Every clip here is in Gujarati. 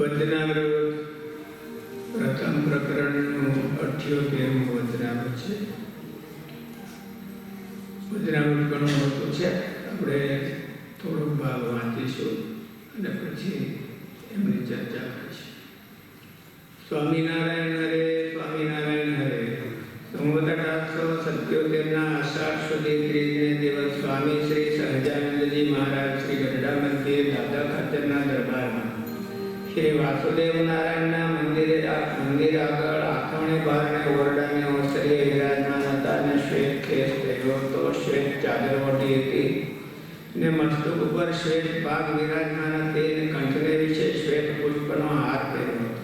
વચનામૃત પ્રથમ પ્રકરણનું 78મું વચનામૃત છે. વચનામૃત ઘણું મોટું છે. આપણે થોડોક ભાગ વાંચીશું અને પછી એમની ચર્ચા કરીશું. સ્વામિનારાયણ હરે, સ્વામિનારાયણ હરે. સંવત 1877ના અષાઢ સુધી ત્રીજને દિવસ સ્વામી શ્રી સહજાનંદજી મહારાજ શ્રી ગઢડા મંદિર દાદા ખાતરના દરબારમાં શ્રી વાસુદેવ નારાયણના મંદિર આગળ આથમણે બારણે ઓરડાને ઓસરીએ વિરાજમાન હતા અને શ્વેત ખેસ પહેર્યો હતો, શ્વેત ચાદર ઓઢી હતી ને મસ્તક ઉપર શ્વેત પાગ વિરાજમાન હતી અને કંઠને વિશે શ્વેત પુષ્પનો હાર પહેર્યો હતો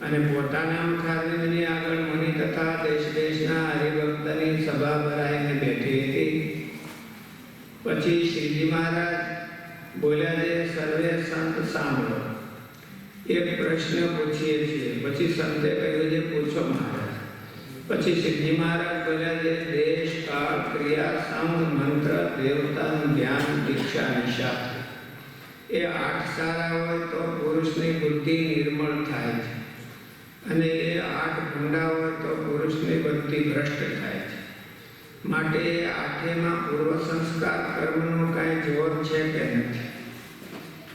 અને પોતાના મુખારવિંદની આગળ મુનિ તથા દેશ દેશના હરિભક્તની સભા ભરાઈને બેઠી હતી. પછી શ્રીજી મહારાજ બોલ્યા, જે સર્વે સંત સાંભળો, એક પ્રશ્ન પૂછીએ છીએ. પછી સંતે કહ્યું, જે પૂછો મહારાજ. પછી શ્રીજી મહારાજ બોલ્યા, જે દેશ કાળ ક્રિયા સંગ મંત્ર દેવતાનું ધ્યાન દીક્ષા નિશાસ્ત્ર એ 8 સારા હોય તો પુરુષની બુદ્ધિ નિર્મળ થાય છે અને એ 8 ભૂંડા હોય તો પુરુષની બુદ્ધિ ભ્રષ્ટ થાય છે. માટે એ 8માં પૂર્વ સંસ્કાર કર્મનું કાંઈ જોર છે કે નથી.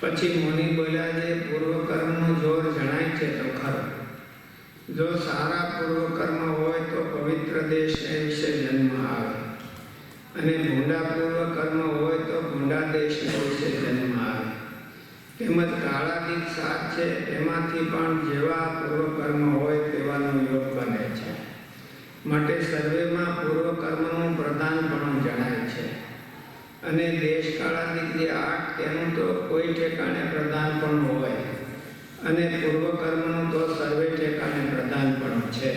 પછી મુનિ બોલ્યા, જે પૂર્વ કર્મનું જોર જણાય છે તો ખરો. જો સારા પૂર્વ કર્મ હોય તો પવિત્ર દેશને વિશે જન્મ આવે અને ભૂંડા પૂર્વ કર્મ હોય તો ભૂંડા દેશને વિશે જન્મ આવે. તેમજ કાળાદિક 7 છે એમાંથી પણ જેવા પૂર્વ કર્મ હોય તેવાનો યોગ બને છે. માટે સર્વેમાં પૂર્વ કર્મનું પ્રધાનપણું જણાય છે અને દેશ કાળાદિક જે 8 તેનું તો કોઈ ઠેકાણે પ્રધાનપણું હોય અને પૂર્વ કર્મનું તો સર્વે ઠેકાણે પ્રધાનપણું છે.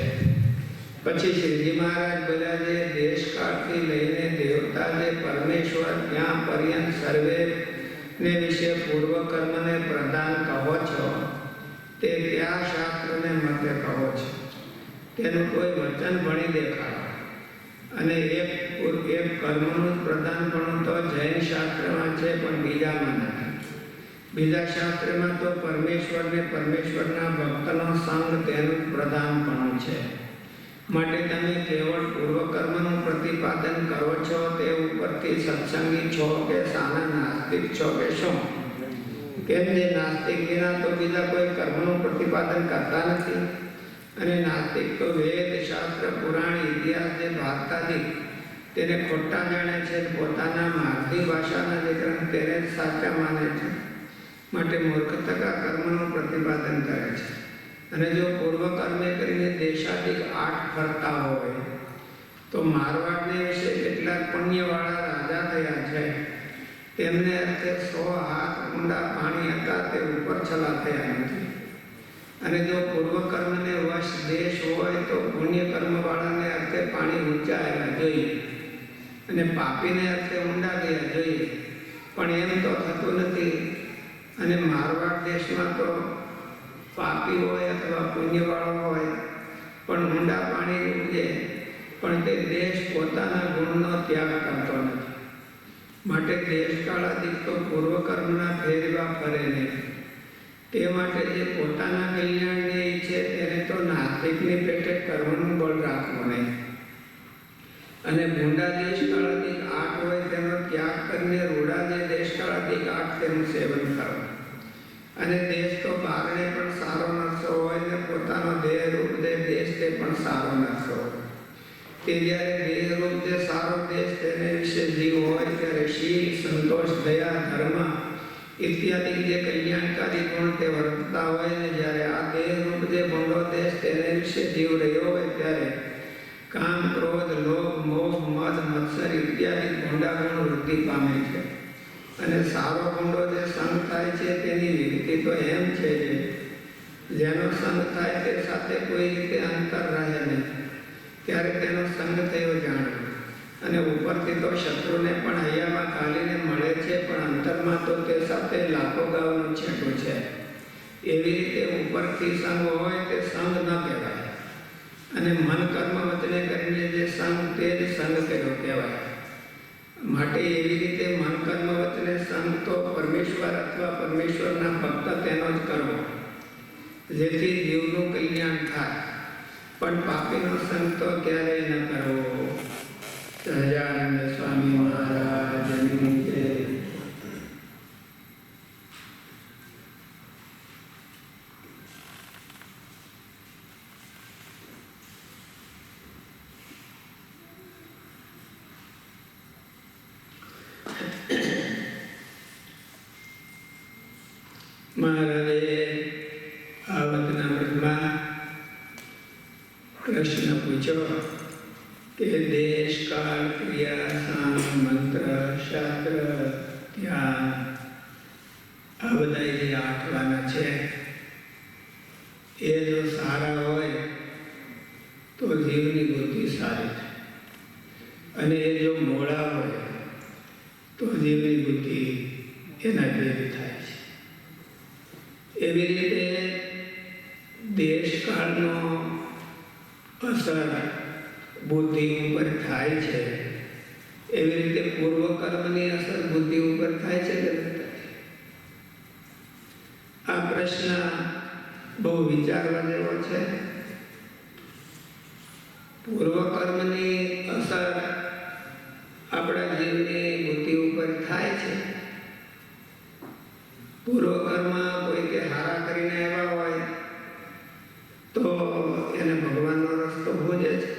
પછી શ્રીજી મહારાજ બોલ્યા, જે દેશકાળથી લઈને દેવતા જે પરમેશ્વર ત્યાં પર્યંત સર્વે ને વિશે પૂર્વ કર્મને પ્રદાન કહો છો તે કયા શાસ્ત્રને મતે કહો છો? તેનું કોઈ વચન ભણી દેખાડો. અને એક કર્મનું પ્રધાનપણું તો જૈન શાસ્ત્રમાં છે પણ બીજામાં નથી. બીજા શાસ્ત્રમાં તો પરમેશ્વરને પરમેશ્વરના ભક્તનો સંગ તેનું પ્રધાનપણું છે. માટે તમે કેવળ પૂર્વ કર્મનું પ્રતિપાદન કરો છો તે ઉપરથી સત્સંગી છો કે સાના નાસ્તિક છો કે શું? કેમ જે નાસ્તિક વિના તો બીજા કોઈ કર્મનું પ્રતિપાદન કરતા નથી અને નાસ્તિક તો વેદ શાસ્ત્ર પુરાણ ઇતિહાસ જે ભારતાદિક તેને ખોટા જાણે છે, પોતાના માગધી ભાષાના જે ગ્રંથ તેને જ સાચા માને છે. માટે મૂર્ખતા કર્મનું પ્રતિપાદન કરે છે. અને જો પૂર્વ કર્મે કરીને દેશાદિક 8 ફરતા હોય તો મારવાડને વિશે કેટલાક પુણ્યવાળા રાજા થયા છે. તેમને અર્થે 100 હાથ ઊંડા પાણી હતા તે ઉપર છલા થયા નથી. અને જો પૂર્વ કર્મને વશ દેશ હોય તો પુણ્ય કર્મવાળાને અર્થે પાણી ઊંચા આવ્યા જોઈએ અને પાપીને અર્થે ઊંડા ગયા જોઈએ. પણ એમ તો થતું નથી. અને મારવાડ દેશમાં તો પાપી હોય અથવા પુણ્યવાળો હોય પણ ઊંડા પાણી ઉગે પણ તે દેશ પોતાના ગુણનો ત્યાગ કરતો નથી. માટે દેશકાળાદિક તો પૂર્વ કર્મના ફેરવા ફરે નહીં. તે માટે જે પોતાના કલ્યાણને ઈચ્છે તેને તો નાસ્તિકની પેટે કર્મનું બળ રાખવું નહીં અને ભૂંડા દેશકાળાદિક 8 હોય તેનો ત્યાગ કરીને રૂડા જે દેશકાળાદિક 8 તેનું સેવન કરવું. અને દેશ તો બારણે પણ સારો નરસો હોય ને પોતાનો દેહરૂપ જે દેશ તે પણ સારો નરસો હોય. તે જ્યારે દેહરૂપ જે સારો દેશ તેને વિશે જીવ હોય ત્યારે શીલ, સંતોષ, દયા, ધર્મ ઇત્યાદિ જે કલ્યાણકારી ગુણ તે વર્તતા હોય ને જ્યારે આ દેહરૂપ જે ભંડો દેશ તેને વિશે જીવ રહ્યો હોય ત્યારે કામ, ક્રોધ, લોભ, મોહ, મદ, મત્સર ઇત્યાદિ ભૂંડા ગુણ વૃદ્ધિ પામે છે. અને સારો ભૂંડો જે સંગ થાય છે તેની વિગતિ તો એમ છે કે જેનો સંગ થાય તે સાથે કોઈ રીતે અંતર રહે નહીં ત્યારે તેનો સંગ થયો જાણવો. અને ઉપરથી તો શત્રુને પણ હૈયામાં ઘાલીને મળે છે પણ અંતરમાં તો તે સાથે લાખો ગાવનું છેટું છે. એવી રીતે ઉપરથી સંગ હોય તે સંગ ન કહેવાય અને મન કર્મ વચને કરીને જે સંગ તે જ સંગ કર્યો કહેવાય. માટે એવી રીતે મન કર્મ વચને સંગ તો પરમેશ્વર અથવા પરમેશ્વરના ભક્ત તેનો જ કરવો જેથી જીવનું કલ્યાણ થાય. પણ પાપીનો સંગ તો ક્યારેય ન કરવો. સહજાનંદ સ્વામી મહારાજની જય. મહારાજે આવતના વ્રતમાં પ્રશ્ન પૂછ્યો કે દેશ કાળ ક્રિયા સામ મંત્ર શાસ્ત્ર ધ્યાન આ બધા જે આઠવાના છે એ જો સારા હોય તો જીવની બુદ્ધિ સારી થાય, અને એ જો મોડા હોય તો જીવની બુદ્ધિ એના જેવી થાય છે. એવી રીતે દેશકાળનો અસર બુદ્ધિ ઉપર થાય છે. એવી રીતે પૂર્વકર્મની અસર બુદ્ધિ ઉપર થાય છે કે નથી થતી? આ પ્રશ્ન બહુ વિચારવા જેવો છે. પૂર્વકર્મની અસર આપણા જીવની બુદ્ધિ ઉપર થાય છે. પૂર્વકર્મ કોઈ કે હારા કરીને આવ્યા હોય તો એને ભગવાનનો રસ્તો ભોજે છે,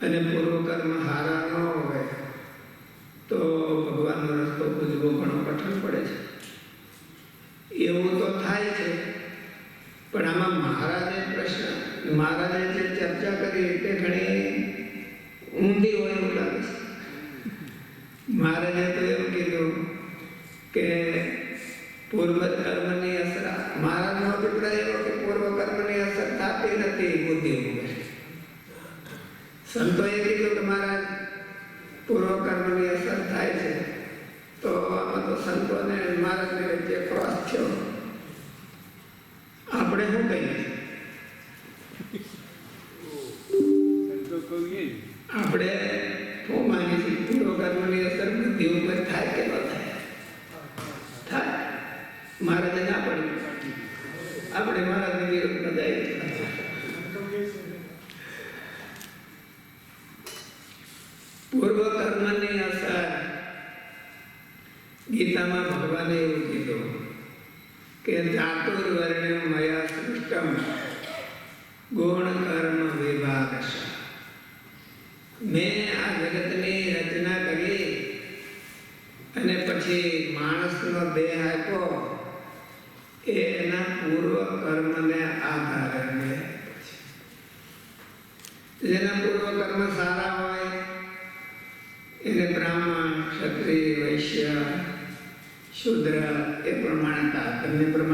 અને પૂર્વકર્મ હારા ન હોય તો ભગવાનનો રસ્તો ભૂજવો ઘણો કઠણ પડે છે. એવું તો થાય છે, પણ આમાં મહારાજે જે ચર્ચા કરી તે ઘણી ઊંડી હોય એવું લાગે છે. મહારાજે તો એવું કીધું કે પૂર્વ કર્મની અસર, મહારાજનો અભિપ્રાય એવો કે પૂર્વ કર્મની અસર થતી નથી બુદ્ધિ ઉપર. સંતોએ કીધું કે મહારાજ પૂર્વ કર્મની અસર થાય છે, તો આમાં તો સંતોને મહારાજને વચ્ચે ક્રોસ થયો. આપણે શું કહીએ? આપણે શું માનીએ છીએ? પૂર્વ કર્મની અસર બુદ્ધિ ઉપર થાય કે ન થાય? થાય. મહારાજે ના પડી, આપણે મહારાજની વિરુદ્ધમાં જાય. પૂર્વ કર્મની અસર ગીતામાં ભગવાને એવું કીધું કે ચાતુર્વર્ણ્યમ મયા સૃષ્ટમ ગુણ કર્મ વિભાગશ. મેં આ જગતની રચના કરી અને પછી માણસનો દેહ આપ્યો, એના પૂર્વ કર્મને આધારે મેં. જેના પૂર્વ કર્મ સારા હોય એને બ્રાહ્મણ, ક્ષત્રિય, વૈશ્ય, શૂદ્ર એ પ્રમાણે